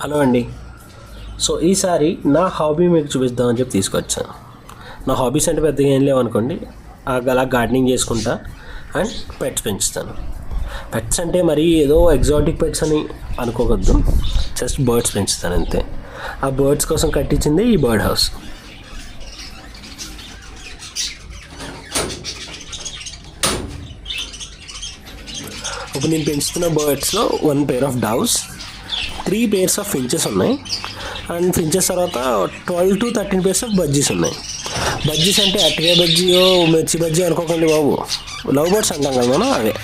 Hello అండి. So ఈసారి నా హాబీ మీకు చూపిద్దామని చెప్పి తీసుకొచ్చాను. నా హాబీస్ అంటే పెద్దగా ఏం లేవనుకోండి, అలా గార్డెనింగ్ చేసుకుంటా అండ్ పెట్స్ పెంచుతాను. పెట్స్ అంటే మరీ ఏదో ఎగ్జాటిక్ పెట్స్ అని అనుకోవద్దు, జస్ట్ బర్డ్స్ పెంచుతాను అంతే. ఆ బర్డ్స్ కోసం కట్టించింది ఈ బర్డ్ హౌస్. ఇప్పుడు నేను పెంచుతున్న బర్డ్స్లో 1 pair of doves, 3 pairs of finches ఉన్నాయి. అండ్ ఫించెస్ తర్వాత 12 to 13 pairs ఆఫ్ బజ్జీస్ ఉన్నాయి. బజ్జీస్ అంటే అట్టిగా బజ్జీయో మిర్చి బజ్జీ అనుకోకండి బాబు, లవ్ బర్డ్స్ అంటాం కదా మనం, అవే.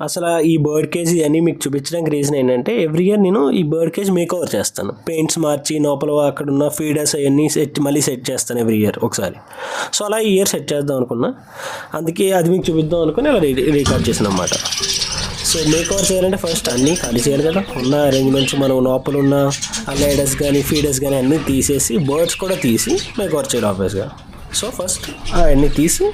అసలు ఈ బర్డ్ కేజ్ ఇవన్నీ మీకు చూపించడానికి రీజన్ ఏంటంటే, ఎవ్రీ ఇయర్ నేను ఈ బర్డ్ కేజ్ మేక్ ఓవర్ చేస్తాను. పెయింట్స్ మార్చి లోపల అక్కడ ఉన్న ఫీడర్స్ అవన్నీ మళ్ళీ సెట్ చేస్తాను ఎవ్రీ ఇయర్ ఒకసారి. సో అలా ఈ ఇయర్ సెట్ చేద్దాం అనుకున్నా, అందుకే అది మీకు చూపిద్దాం అనుకుని అలా రికార్డ్ చేసాను అనమాట. సో మేక్ ఓవర్ చేయాలంటే ఫస్ట్ అన్నీ ఖాళీ చేయాలి కదా, ఉన్న అరేంజ్మెంట్స్ మనం లోపల ఉన్న లైడర్స్ కానీ ఫీడర్స్ కానీ అన్నీ తీసేసి బర్డ్స్ కూడా తీసి మేక్ ఓవర్ చేయాలి ఆబ్వియస్గా. సో ఫస్ట్ అవన్నీ తీసి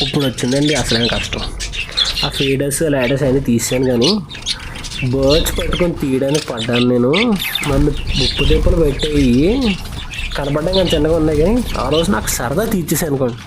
ఇప్పుడు వచ్చిందండి అసలేం కష్టం. ఆ ఫీడర్స్ లైడర్స్ అన్నీ తీసాను, కానీ బర్డ్స్ పట్టుకొని తీయడానికి పడ్డాను నేను. నన్ను ముప్పు దెబ్బలు పెట్టాయి, కనపడ్డం కానీ చిన్నగా ఉన్నాయి, కానీ ఆ రోజు నాకు సరదా తీర్చేసాను అనుకోండి.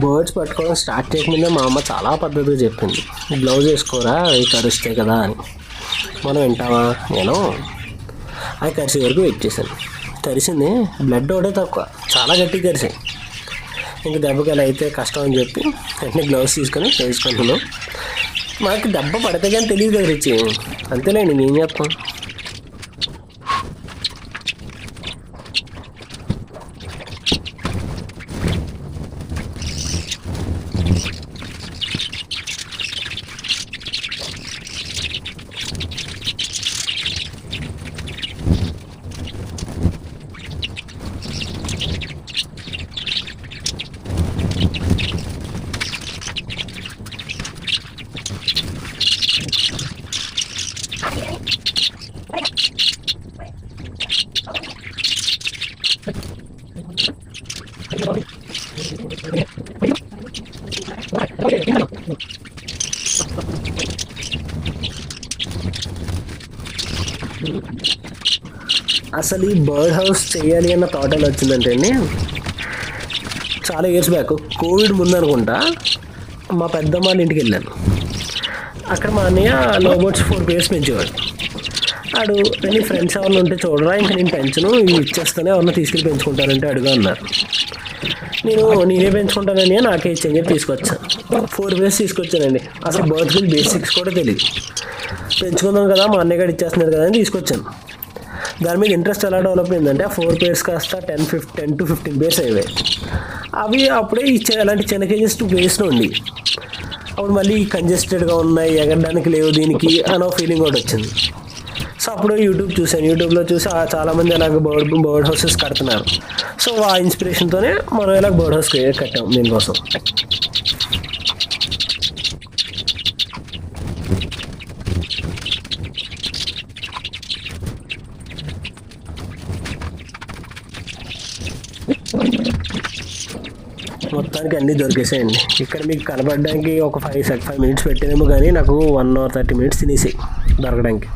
బర్డ్స్ పట్టుకోవడం స్టార్ట్ చేయకముందే మా అమ్మ చాలా పద్ధతిగా చెప్పింది, గ్లౌజ్ వేసుకోరా అవి కరుస్తాయి కదా అని. మనం వింటావా? నేను అవి కరిసే వరకు వెయిట్ చేశాను. కరిసింది, బ్లడ్ ఒకటే తక్కువ, చాలా గట్టిగా కరిసాయి. ఇంక దెబ్బకి ఎలా అయితే కష్టం అని చెప్పి వెంటనే గ్లౌస్ తీసుకొని వేసుకుంటున్నాం. మాకు దెబ్బ పడితే కానీ తెలియదు కదా రిచి, అంతేలేండి, నేను చెప్తాం. అసలు ఈ బర్డ్ హౌస్ చేయాలి అన్న థాట్ ఎలా వచ్చిందంటే అండి, చాలా ఇయర్స్ బ్యాక్ కోవిడ్ ముందు అనుకుంటా మా పెద్దమ్మ వాళ్ళ ఇంటికి వెళ్ళాను. అక్కడ మా అన్నయ్య లవ్ బర్డ్స్ 4 pairs పెంచేవాడు. ఆడు నీ ఫ్రెండ్స్ ఎవరిని ఉంటే చూడరా, ఇంకా నేను పెంచను, ఇవి ఇచ్చేస్తానే ఎవరన్నా తీసుకెళ్ళి పెంచుకుంటానంటే అడుగు అన్నారు. నేనే పెంచుకుంటానని నాకే ఇచ్చని చెప్పి తీసుకొచ్చాను. 4 pairs తీసుకొచ్చానండి. అసలు బర్డ్స్ గురించి బేసిక్స్ కూడా తెలియదు. పెంచుకుందాం కదా, మా అన్నయ్య గారు ఇచ్చేస్తున్నారు కదా అని తీసుకొచ్చాను. దాని మీద ఇంట్రెస్ట్ ఎలా డెవలప్ అయిందంటే ఆ 4 pairs కాస్త 10 to 15 pairs అయ్యాయి. అవి అప్పుడే అలాంటి చిన్న కేజెస్ 2 pairsలో ఉంది. అప్పుడు మళ్ళీ కంజెస్టెడ్గా ఉన్నాయి, ఎగరడానికి లేవు దీనికి అనో ఫీలింగ్ కూడా వచ్చింది. సో అప్పుడు యూట్యూబ్లో చూసి చాలామంది అలాగ బర్డ్ హౌసెస్ కడుతున్నారు. సో ఆ ఇన్స్పిరేషన్తోనే మనం ఇలా బర్డ్ హౌస్ కట్టాం దీనికోసం. మొత్తానికి అన్నీ దొరికేసాయండి. ఇక్కడ మీకు కనపడడానికి ఒక 5 minutes పెట్టినేమో, కానీ నాకు 1 hour 30 minutes తినేసాయి దొరకడానికి.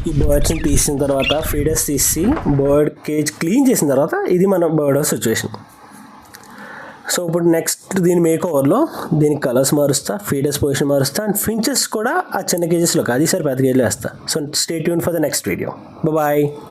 ఈ బర్డ్స్ని తీసిన తర్వాత ఫీడర్స్ తీసి బర్డ్ కేజ్ క్లీన్ చేసిన తర్వాత ఇది మన బర్డ్ హౌస్ సిచ్యువేషన్. సో ఇప్పుడు నెక్స్ట్ దీని మేక్ ఓవర్లో దీనికి కలర్స్ మారుస్తా, ఫీడర్స్ పొజిషన్ మారుస్తా, అండ్ ఫించెస్ కూడా ఆ చిన్న కేజెస్లోకి, అది సార్ పెద్ద కేజీలో వేస్తా. So stay tune for the next video. Bye.